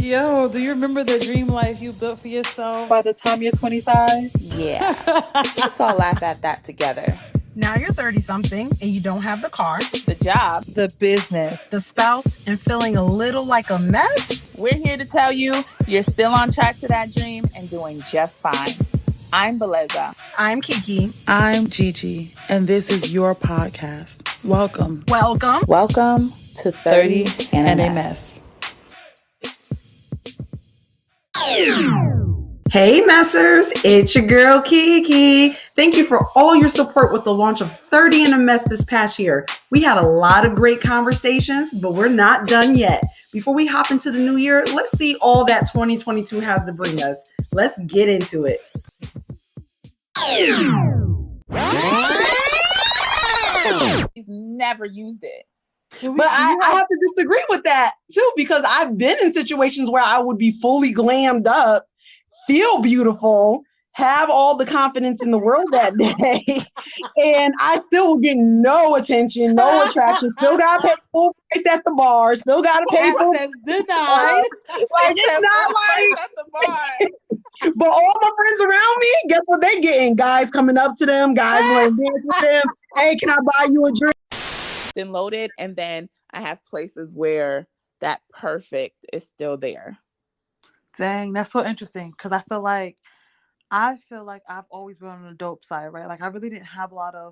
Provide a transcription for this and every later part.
Yo, do you remember the dream life you built for yourself by the time you're 25? Yeah. Let's all laugh at that together. Now you're 30 something and you don't have the car, The job, The business, the spouse, and feeling a little like a mess. we're here to tell you you're still on track to that dream and doing just fine. I'm Beleza. I'm Kiki. I'm Gigi, and this is your podcast. Welcome. Welcome to 30 and a Mess. Hey messers, it's your girl Kiki. Thank you for all your support with the launch of 30 and a Mess this past year. We had a lot of great conversations, but we're not done yet. Before we hop into the new year, let's see all that 2022 has to bring us. Let's get into it. He's never used it. But I have to disagree with that too, because I've been in situations where I would be fully glammed up, feel beautiful, have all the confidence in the world that day, and I still will get no attention, no attraction. Still gotta pay full price at the bar. Still gotta pay full. Denied. Like it's not like. At the bar. But all my friends around me, guess what they getting? Guys coming up to them, guys wanting to dance with them. Hey, can I buy you a drink? Then loaded, and then I have places where that perfect is still there. Dang, that's so interesting because I feel like I've always been on the dope side, right? Like I really didn't have a lot of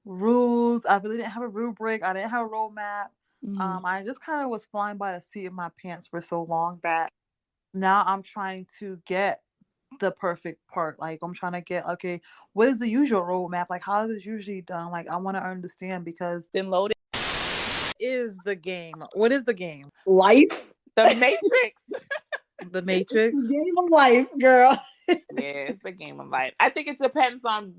rules. I really didn't have a rubric. I didn't have a roadmap. I just kind of was flying by the seat of my pants for so long that now I'm trying to get the perfect part. Like I'm trying to get, okay, what is the usual roadmap? Like how is it usually done? Like I want to understand because Then loaded is the game. What is the game? Life. the Matrix. The Matrix. It's the game of life, girl. Yeah, it's the game of life. I think it depends on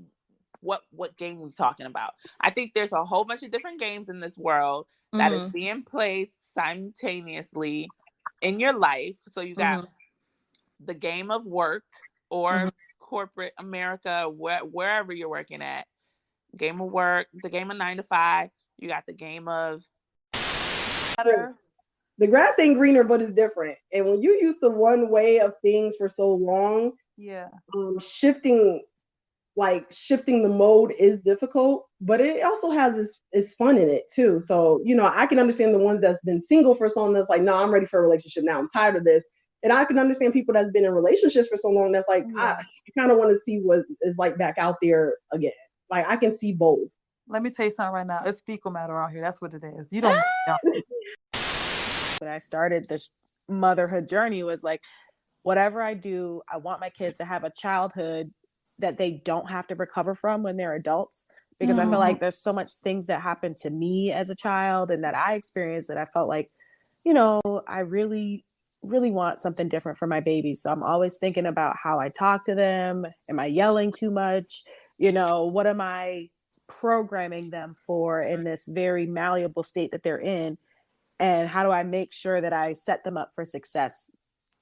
what game we're talking about. I think there's a whole bunch of different games in this world that is being played simultaneously in your life. So you got the game of work or corporate America, wherever you're working at. Game of work, the game of 9 to 5. You got the game of The grass ain't greener, but it's different. And when you used to one way of things for so long, Yeah. shifting the mode is difficult, but it also has its fun in it too. So, I can understand the ones that's been single for so long that's like, no, I'm ready for a relationship now. I'm tired of this. And I can understand people that's been in relationships for so long that's like, I kind of want to see what is like back out there again. Like I can see both. Let me tell you something right now. It's fecal matter out here. That's what it is. You don't know. When I started this motherhood journey was like, whatever I do, I want my kids to have a childhood that they don't have to recover from when they're adults. Because I feel like there's so much things that happened to me as a child and that I experienced that I felt like, I really, really want something different for my babies. So I'm always thinking about how I talk to them. Am I yelling too much? What am I programming them for in this very malleable state that they're in? And how do I make sure that I set them up for success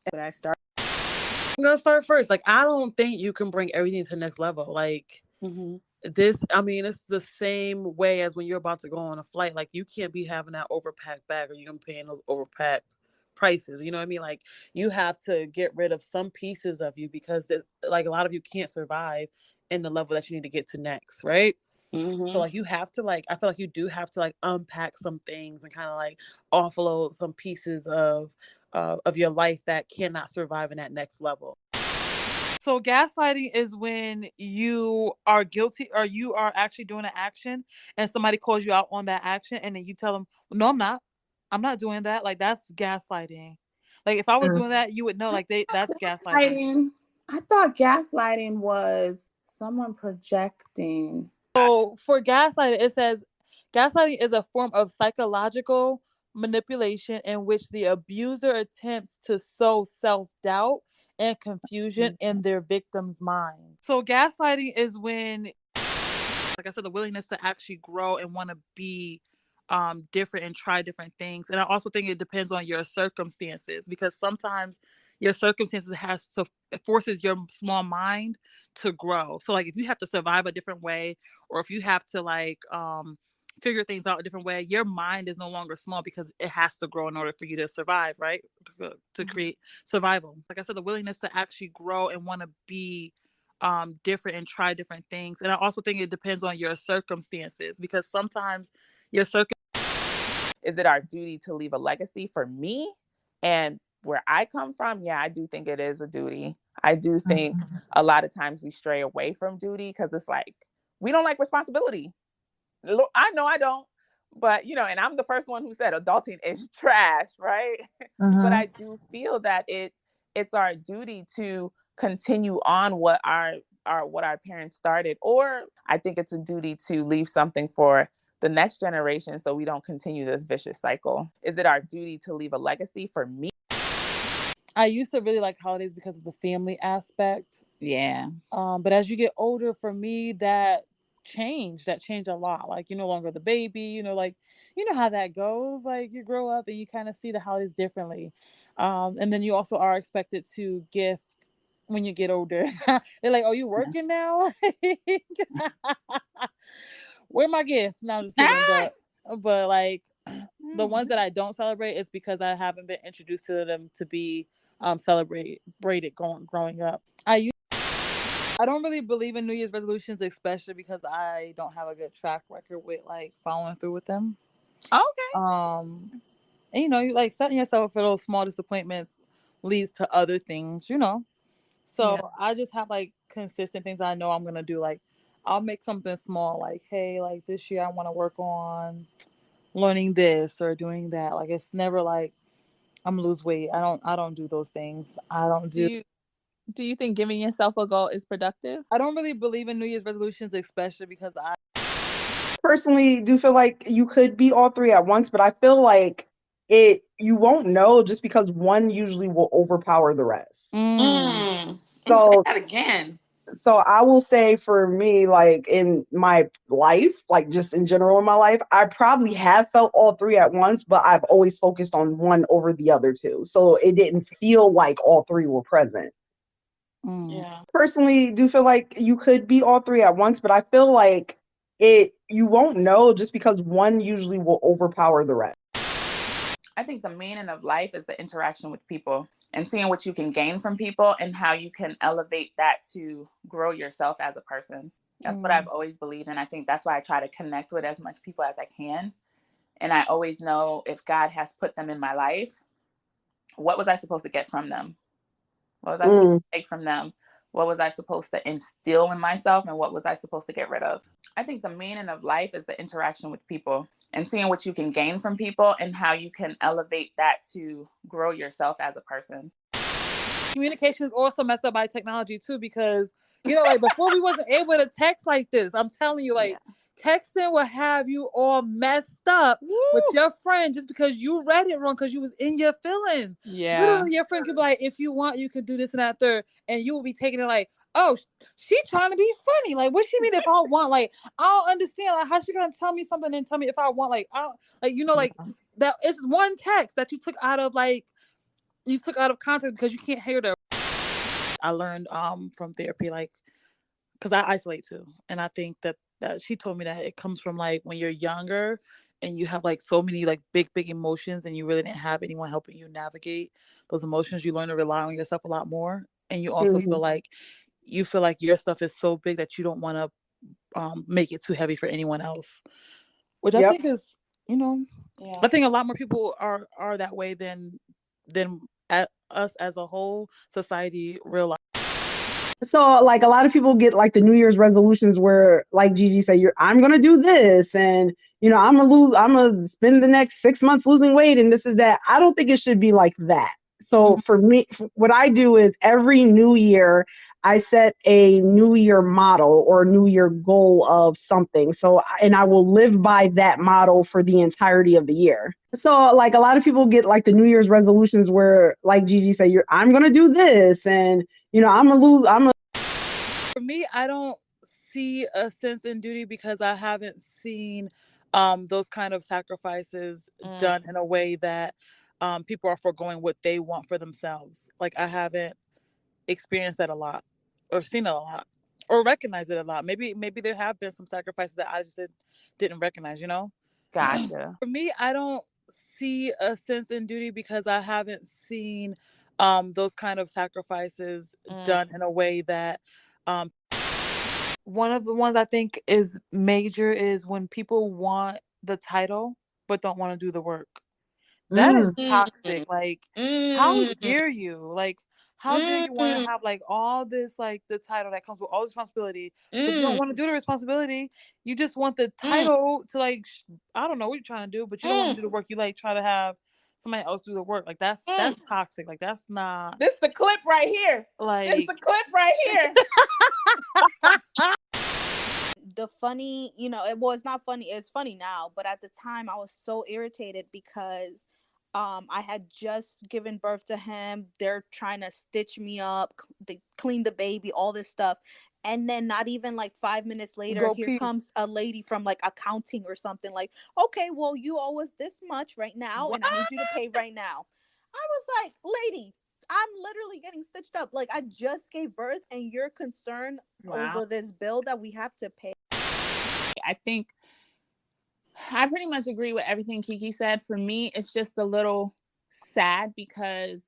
when I start? I'm going to start first. Like, I don't think you can bring everything to the next level. Like, it's the same way as when you're about to go on a flight. Like, you can't be having that overpacked bag or you're going to be paying those overpacked prices. You know what I mean? Like, you have to get rid of some pieces of you because, like, a lot of you can't survive in the level that you need to get to next, right? So like you have to I feel like you do have to unpack some things and kind of offload some pieces of your life that cannot survive in that next level. So gaslighting is when you are guilty or you are actually doing an action and somebody calls you out on that action and then you tell them, no, I'm not doing that. Like that's gaslighting. Like if I was doing that, you would know that's gaslighting. I thought gaslighting was someone projecting. So for gaslighting, it says gaslighting is a form of psychological manipulation in which the abuser attempts to sow self-doubt and confusion in their victim's mind. So gaslighting is when, like I said, the willingness to actually grow and want to be different and try different things. And I also think it depends on your circumstances because sometimes your circumstances forces your small mind to grow. So if you have to survive a different way or if you have to figure things out a different way. Your mind is no longer small because it has to grow in order for you to survive, right? To create survival. Like I said, the willingness to actually grow and want to be different and try different things. And I also think it depends on your circumstances, because sometimes your is it our duty to leave a legacy? For me and where I come from, yeah, I do think it is a duty. I do think a lot of times we stray away from duty because it's like we don't like responsibility. I know I don't, but and I'm the first one who said adulting is trash, right? But I do feel that it's our duty to continue on what our parents started, or I think it's a duty to leave something for the next generation so we don't continue this vicious cycle. Is it our duty to leave a legacy? For me, I used to really like holidays because of the family aspect. Yeah. But as you get older, for me, that changed a lot. Like, you're no longer the baby, like, how that goes. Like, you grow up and you kind of see the holidays differently. And then you also are expected to gift when you get older. They're like, oh, you working now? Where my gift? No, I'm just kidding. But like, the ones that I don't celebrate is because I haven't been introduced to them to be celebrated growing up. I don't really believe in New Year's resolutions, especially because I don't have a good track record with like following through with them. Okay. And you like setting yourself for those small disappointments leads to other things, So I just have like consistent things I know I'm gonna do. Like, I'll make something small, like, hey, like this year I want to work on learning this or doing that. Like, it's never like I'm gonna lose weight. I don't do those things. I don't do. Do you think giving yourself a goal is productive? I don't really believe in New Year's resolutions, especially because I personally do feel like you could be all three at once, but I feel like you won't know just because one usually will overpower the rest. So say that again. So I will say for me, like in my life, like just in general in my life, I probably have felt all three at once, but I've always focused on one over the other two. So it didn't feel like all three were present. Yeah. Personally do feel like you could be all three at once, but I feel like you won't know just because one usually will overpower the rest. I think the meaning of life is the interaction with people and seeing what you can gain from people and how you can elevate that to grow yourself as a person. That's what I've always believed. And I think that's why I try to connect with as much people as I can. And I always know if God has put them in my life, what was I supposed to get from them? What was I supposed to take from them? What was I supposed to instill in myself? And what was I supposed to get rid of? I think the meaning of life is the interaction with people and seeing what you can gain from people and how you can elevate that to grow yourself as a person. Communication is also messed up by technology too, because, like before we wasn't able to text like this. I'm telling you, like, texting will have you all messed up with your friend just because you read it wrong because you was in your feelings. Yeah. Literally, your friend could be like, if you want, you can do this and that third. And you will be taking it like, oh, she trying to be funny. Like, what she mean if I want? Like, I don't understand. Like, how she gonna tell me something and tell me if I want? Like, I don't, like, that it's one text that you took out of context because you can't hear the. I learned from therapy, like, because I isolate too. And I think that she told me that it comes from like when you're younger and you have like so many like big emotions and you really didn't have anyone helping you navigate those emotions, you learn to rely on yourself a lot more. And you also feel like your stuff is so big that you don't want to make it too heavy for anyone else, which I think is, I think a lot more people are that way than us as a whole society realize. So like a lot of people get like the New Year's resolutions where like Gigi said, I'm going to do this and, I'm going to spend the next 6 months losing weight and this is that. I don't think it should be like that. So for me, what I do is every new year, I set a new year model or a new year goal of something. So, and I will live by that model for the entirety of the year. So like a lot of people get like the New Year's resolutions where like Gigi said, I'm going to do this and, For me, I don't see a sense in duty because I haven't seen those kind of sacrifices done in a way that people are foregoing what they want for themselves. Like, I haven't experienced that a lot or seen it a lot. or recognize it a lot. Maybe there have been some sacrifices that I just didn't recognize, you know? Gotcha. For me, I don't see a sense in duty because I haven't seen those kind of sacrifices done in a way that one of the ones I think is major is when people want the title but don't want to do the work. That is toxic. Like, how dare you? Like, how dare you want to have like all this, like the title that comes with all this responsibility, but you don't want to do the responsibility. You just want the title to like, I don't know what you're trying to do, but you don't want to do the work. You like try to have somebody else do the work. Like that's toxic. Like that's not. This the clip right here. Like this the clip right here. The funny, you know, it's not funny. It's funny now, but at the time I was so irritated because I had just given birth to him. They're trying to stitch me up, they clean the baby, all this stuff. And then not even like 5 minutes later, here comes a lady from like accounting or something like, okay, well, you owe us this much right now. And I need you to pay right now. I was like, lady, I'm literally getting stitched up. Like I just gave birth and you're concerned over this bill that we have to pay. I think I pretty much agree with everything Kiki said. For me, it's just a little sad because,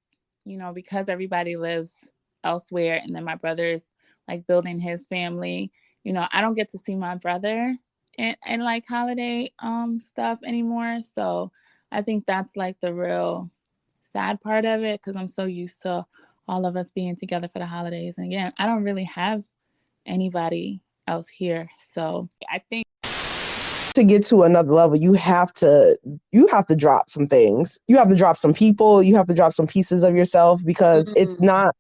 you know, because everybody lives elsewhere and then my brother's like building his family, you know, I don't get to see my brother and like holiday stuff anymore. So I think that's like the real sad part of it because I'm so used to all of us being together for the holidays. And again, I don't really have anybody else here. So I think to get to another level, you have to drop some things. You have to drop some people. You have to drop some pieces of yourself because you're not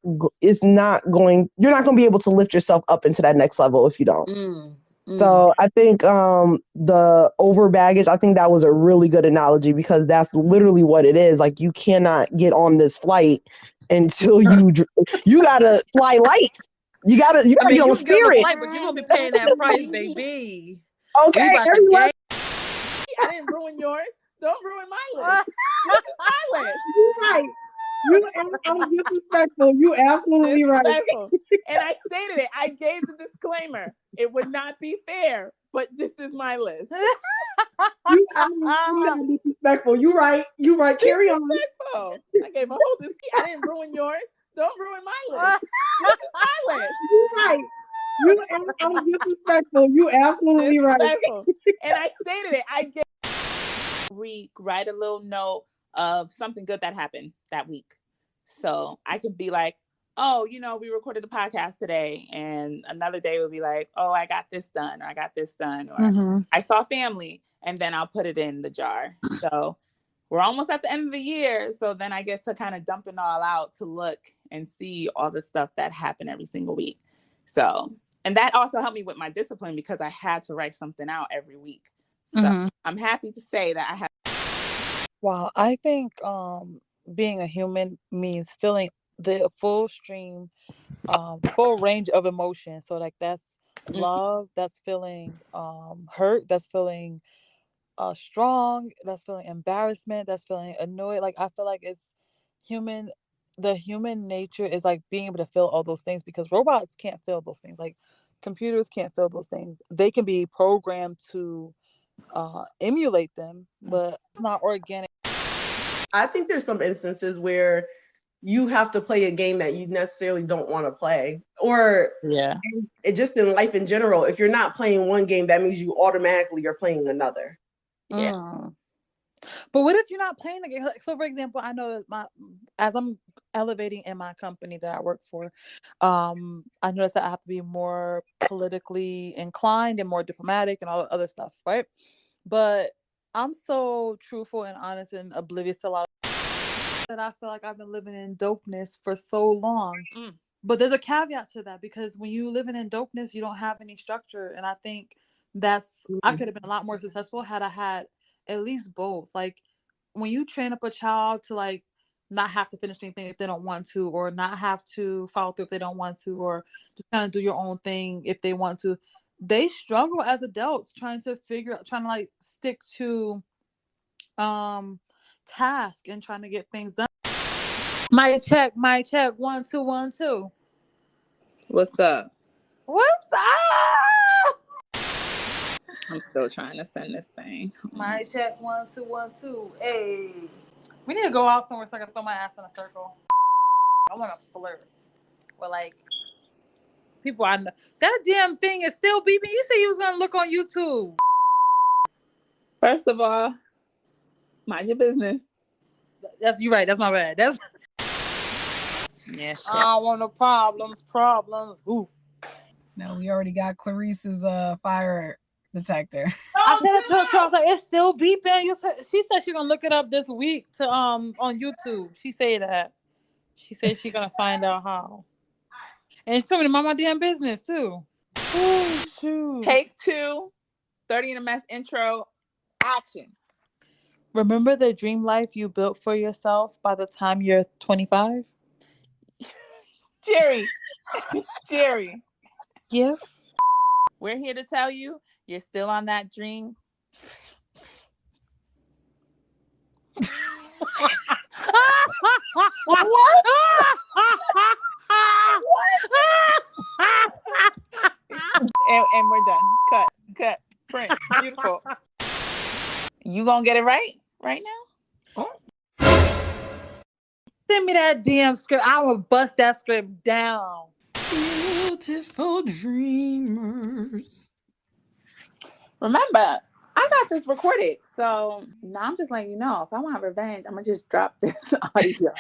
going to be able to lift yourself up into that next level if you don't. So I think the over baggage, I think that was a really good analogy because that's literally what it is. Like you cannot get on this flight until you gotta fly light. You gotta get on Spirit. Flight, but you're gonna be paying that price, baby. Okay, I didn't ruin yours. Don't ruin my list. This is my list. You're right. I was disrespectful. You absolutely right. And I stated it. I gave the disclaimer. It would not be fair, but this is my list. I'm not disrespectful. You right. Carry on. I gave a whole disclaimer. I didn't ruin yours. Don't ruin my list. This is my list. You're right. I was disrespectful. You absolutely right. And I stated it. I gave write a little note of something good that happened that week. So I could be like, oh, you know, we recorded a podcast today, and another day would be like, oh, I got this done, or I got this done, or I saw family, and then I'll put it in the jar. So we're almost at the end of the year. So then I get to kind of dump it all out to look and see all the stuff that happened every single week. So, and that also helped me with my discipline because I had to write something out every week. So I'm happy to say that I have. Wow, I think being a human means feeling the full stream, full range of emotion. So like that's love, that's feeling hurt, that's feeling strong, that's feeling embarrassment, that's feeling annoyed. Like I feel like it's human. The human nature is like being able to feel all those things because robots can't feel those things. Like computers can't feel those things. They can be programmed to emulate them, but it's not organic. I think there's some instances where you have to play a game that you necessarily don't want to play, or it just in life in general. If you're not playing one game, that means you automatically are playing another. But what if you're not playing the game? So, for example, I know as I'm elevating in my company that I work for, I notice that I have to be more politically inclined and more diplomatic and all the other stuff, right? But I'm so truthful and honest and oblivious to a lot of that I feel like I've been living in dopeness for so long. But there's a caveat to that because when you living in dopeness, you don't have any structure. And I think I could have been a lot more successful had I had at least both. Like when you train up a child to like not have to finish anything if they don't want to, or not have to follow through if they don't want to, or just kind of do your own thing if they want to, they struggle as adults trying to like stick to task and trying to get things done. My check 1 2 1 2. What's up? What's up? I'm still trying to send this thing. My check 1 2 1 2. Hey, we need to go out somewhere so I can throw my ass in a circle. I want to flirt with like people I know. That damn thing is still beeping. You said you was gonna look on YouTube. First of all, mind your business. That's you right. That's my bad. That's Yeah, shit. I don't want no problems. Ooh. No, we already got Clarice's fire detector. I said it to her. I was like, it's still beeping. She said she's gonna look it up this week to on YouTube. She said that. She said she's gonna find out how. And she told me to mind my damn business too. Oh, shoot. Take 2, 30 in a Mess intro, action. Remember the dream life you built for yourself by the time you're 25? Jerry. Yes. We're here to tell you you're still on that dream. What? And we're done. Cut. Print. Beautiful. You gonna get it right now? Send me that damn script. I will bust that script down. Beautiful dreamers. Remember, I got this recorded. So now I'm just letting you know, if I want revenge, I'm gonna just drop this audio.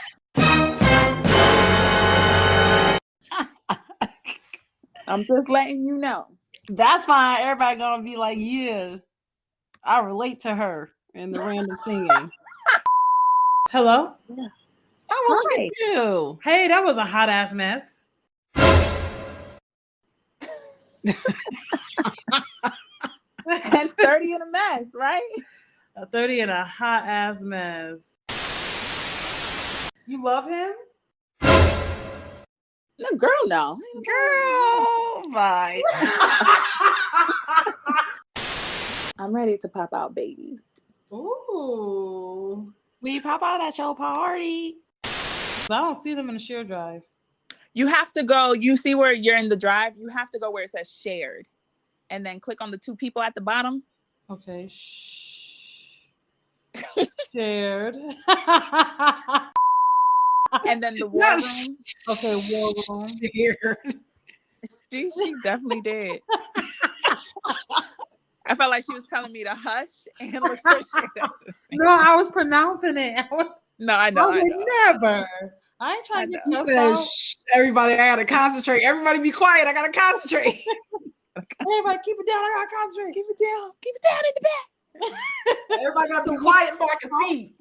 I'm just letting you know. That's fine. Everybody gonna be like, yeah, I relate to her in the random singing. Hello? Yeah. Oh, look at you. Hey, that was a hot ass mess. And 30 in a Mess, right? A 30 and a hot ass mess. You love him? No, girl, no. Girl, bye. I'm ready to pop out babies. Ooh. We pop out at your party. I don't see them in the share drive. You have to go, you see where you're in the drive, you have to go where it says shared. And then click on the 2 people at the bottom. Okay. Shared. And then the war room. Okay, war room. Shared. She definitely did. I felt like she was telling me to hush and look for shared. No, I was pronouncing it. No, I know. Never. I ain't trying to get Shh, everybody, I gotta concentrate. Everybody be quiet. I gotta concentrate. Everybody keep it down. I gotta concentrate. Keep it down in the back. Everybody gotta be quiet so I can see.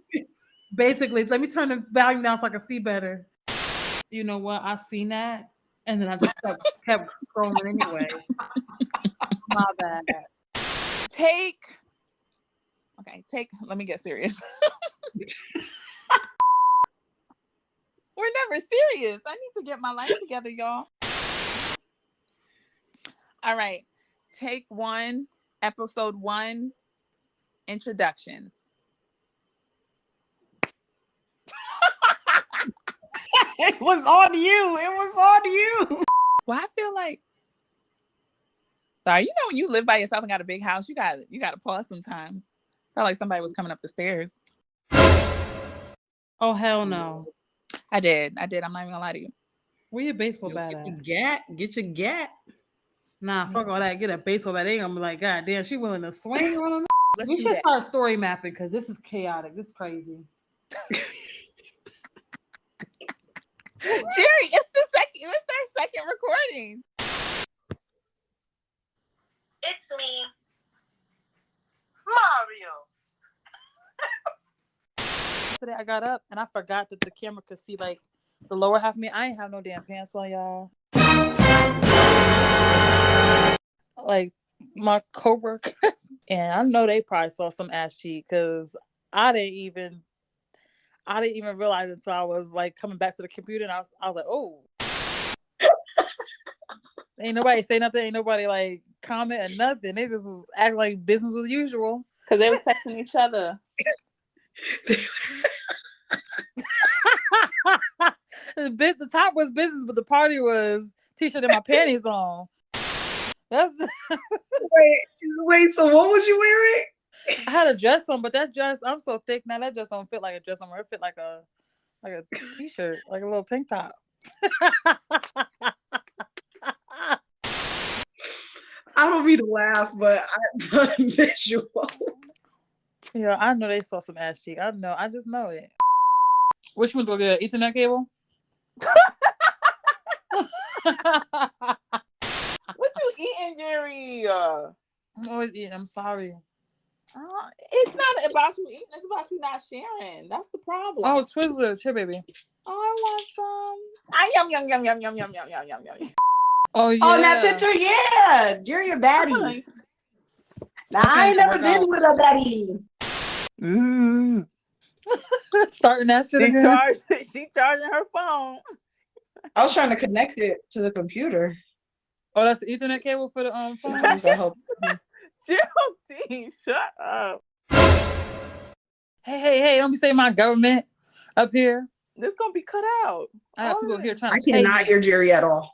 Basically, let me turn the volume down so I can see better. You know what? I seen that, and then I just kept scrolling anyway. My bad. Let me get serious. We're never serious. I need to get my life together, y'all. All right. Take 1, episode 1, introductions. It was on you. Well, I feel like, sorry, you know when you live by yourself and got a big house, you got to pause sometimes. Felt like somebody was coming up the stairs. Oh hell no! I did. I'm not even gonna lie to you. Where your baseball bat at? Get your gat. Nah, fuck all that. Get a baseball bat. They ain't gonna be like, God damn, she willing to swing on them. We should that. start story mapping because this is chaotic. This is crazy. Jerry, it's their second recording. It's me, Mario. Today I got up and I forgot that the camera could see like the lower half of me. I ain't have no damn pants on, y'all. Like my coworkers, and I know they probably saw some ass cheek because I didn't even realize until I was like coming back to the computer, and I was like, oh. Ain't nobody say nothing. Ain't nobody like comment or nothing. They just was acting like business as usual. Because they was texting each other. The top was business, but the party was t-shirt and my panties on. That's Wait. So what was you wearing? I had a dress on, but that dress, I'm so thick now. That dress don't fit like a dress on. It fit like a t-shirt, like a little tank top. I don't mean to laugh, but I'm visual. Yeah, I know they saw some ass cheek. I know. I just know it. Which one go good? Ethernet cable? What you eating, Jerry? I'm always eating. I'm sorry. It's not about you eating. It's about you not sharing. That's the problem. Oh, Twizzlers. Here, baby. Oh, I want some. Yum. Oh, yeah. Oh, that picture, yeah. You're your baddie. Now, I ain't never been with a baddie. Starting that shit again. She charging her phone. I was trying to connect it to the computer. Oh, that's the Ethernet cable for the phone? I hope. Geraldine, shut up. Hey, don't be saying my government up here. This gonna be cut out. I got people here trying I to pay cannot hear Jerry at all.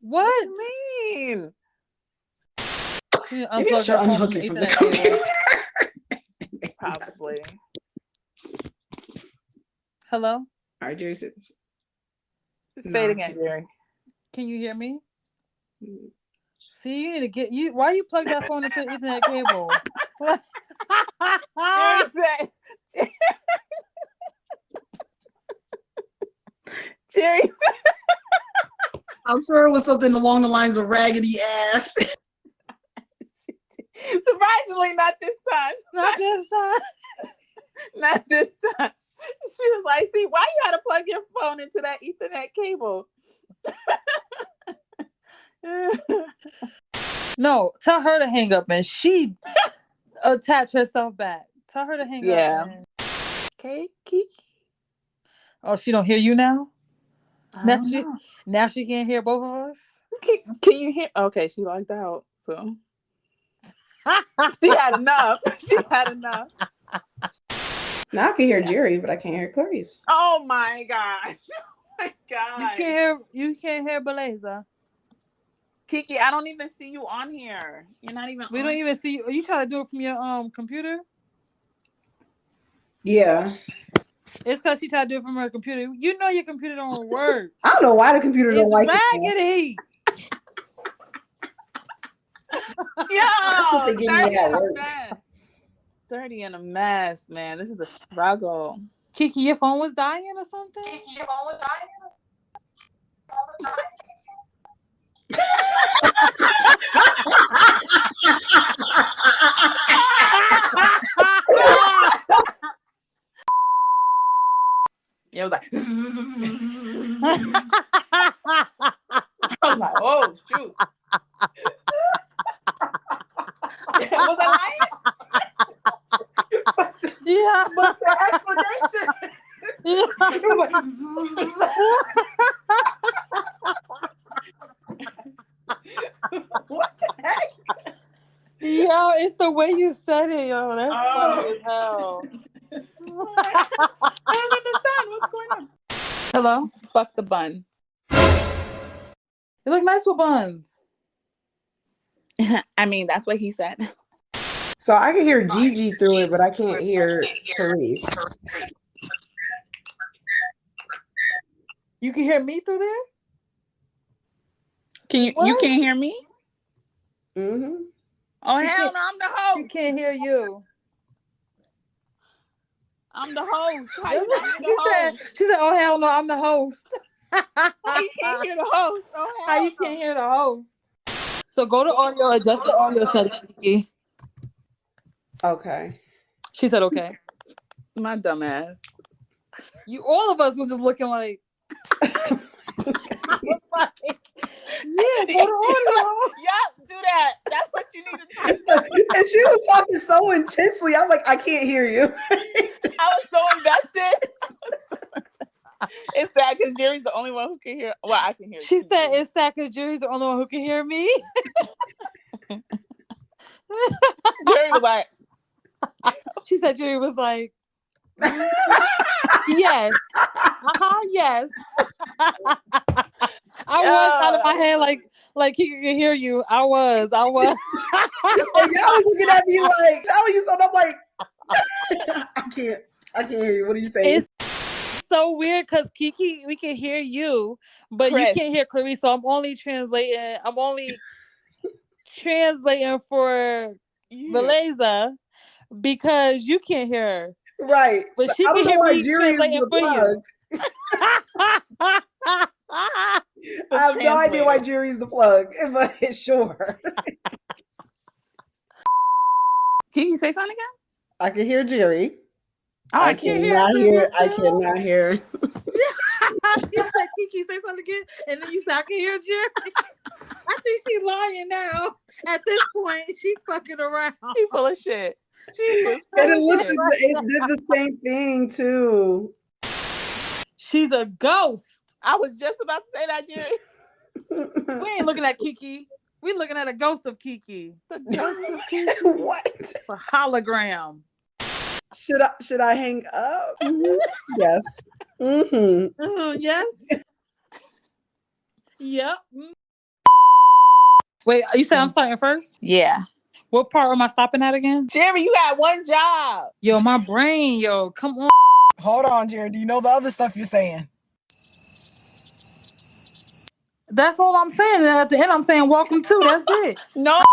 What? do you mean? She Maybe I unplugged should her phone unhook from it from the Ethernet computer. cable. Probably. Hello? All right, Jerry said. Say it again, Jerry. Can you hear me? See, you need to get you. Why you plug that phone into the Ethernet cable? Jerry said. Jerry said. I'm sure it was something along the lines of raggedy ass. Surprisingly, not this time. Not this time. Not this time. She was like, see, why you gotta plug your phone into that Ethernet cable? No, tell her to hang up, and she attach herself back. Tell her to hang up. Man. Okay, Kiki. Oh, she don't hear you now? Now She can't hear both of us? can you hear? Okay, she logged out. So she had enough. She had enough. Now I can hear Jerry, but I can't hear Clarice. Oh my gosh. Oh my god. You can't hear Belaza. Kiki, I don't even see you on here. You're not even We don't even see you. You try to do it from your computer? Yeah. It's because she tried to do it from her computer. You know your computer don't work. I don't know why the computer don't It's like it. raggedy. That's what they give me at work. 30 in a mess, man. This is a struggle. Kiki, your phone was dying or something? Yeah, it was like I was like, oh shoot. Was I lying? Yeah. But the explanation. What the heck? Yo, it's the way you said it, yo. That's funny as hell. I don't understand what's going on. Hello? Fuck the bun. You look nice with buns. I mean, that's what he said. So I can hear Gigi through it, but I can't hear Police. You can hear me through there? Can you? What? You can't hear me? Mm-hmm. Oh She hell can't- no! I'm the She host. can't hear you. I'm the host. How you not hear the host? She said, oh, hell no, I'm the host. How you can't hear the host? Oh hell How you no. can't hear the host? So go to audio, adjust the audio setting, Kiki. Okay. She said, okay. My dumb ass. All of us was just looking like, I was like, yeah, go to audio. Yup, do that. That's what you need to do. And she was talking so intensely. I'm like, I can't hear you. I was so invested. It's sad because Jerry's the only one who can hear. Well, I can hear. She you. said it's sad because Jerry's the only one who can hear me. Jerry was like, She said Jerry was like, yes. Yes. I was out of my head like he could hear you. I was. Y'all was looking at me like telling you something. I'm like, I can't hear you. What are you saying? It's so weird because Kiki, we can hear you, but Chris. you can't hear Clarice. So I'm only translating for Valeza because you can't hear her. Right. But she can hear me translating for you. I have no idea why Jerry's the plug, but sure. Can you say something again? I can hear Jerry. Oh, I cannot hear. I cannot hear. She said, "Kiki, say something again," and then you said, "I can hear Jerry." I think she's lying now. At this point, she's fucking around. She full of shit. And it did the same thing too. She's a ghost. I was just about to say that, Jerry. We ain't looking at Kiki. We looking at a ghost of Kiki. The ghost of Kiki. What? A hologram. Should I hang up? Mm-hmm. Yes. Mm-hmm. Yes. Yep. Wait, you said I'm starting first? Yeah. What part am I stopping at again? Jerry, you got one job. Yo, my brain, come on. Hold on, Jerry. Do you know the other stuff you're saying? That's all I'm saying. And at the end, I'm saying welcome to. That's it. No.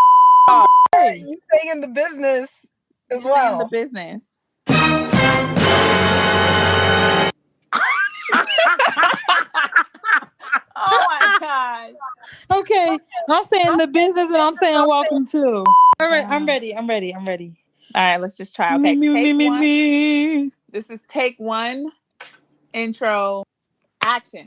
You stay in the business as well. In the business. Oh my gosh. Okay. I'm saying the business and I'm saying welcome to. All right. I'm ready. All right, let's just try. Okay. Me. This is take one. Intro. Action.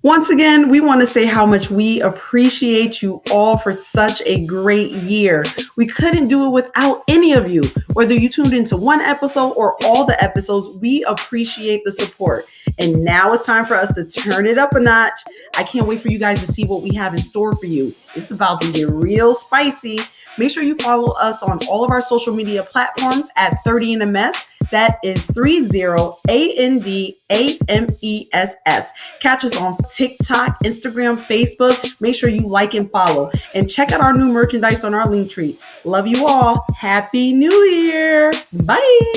Once again, we want to say how much we appreciate you all for such a great year. We couldn't do it without any of you. Whether you tuned into one episode or all the episodes, we appreciate the support. And now it's time for us to turn it up a notch. I can't wait for you guys to see what we have in store for you. It's about to get real spicy. Make sure you follow us on all of our social media platforms at 30 in a Mess. That is 30 ANDAMESS. Catch us on TikTok, Instagram, Facebook. Make sure you like and follow. And check out our new merchandise on our Linktree. Love you all. Happy New Year. Bye.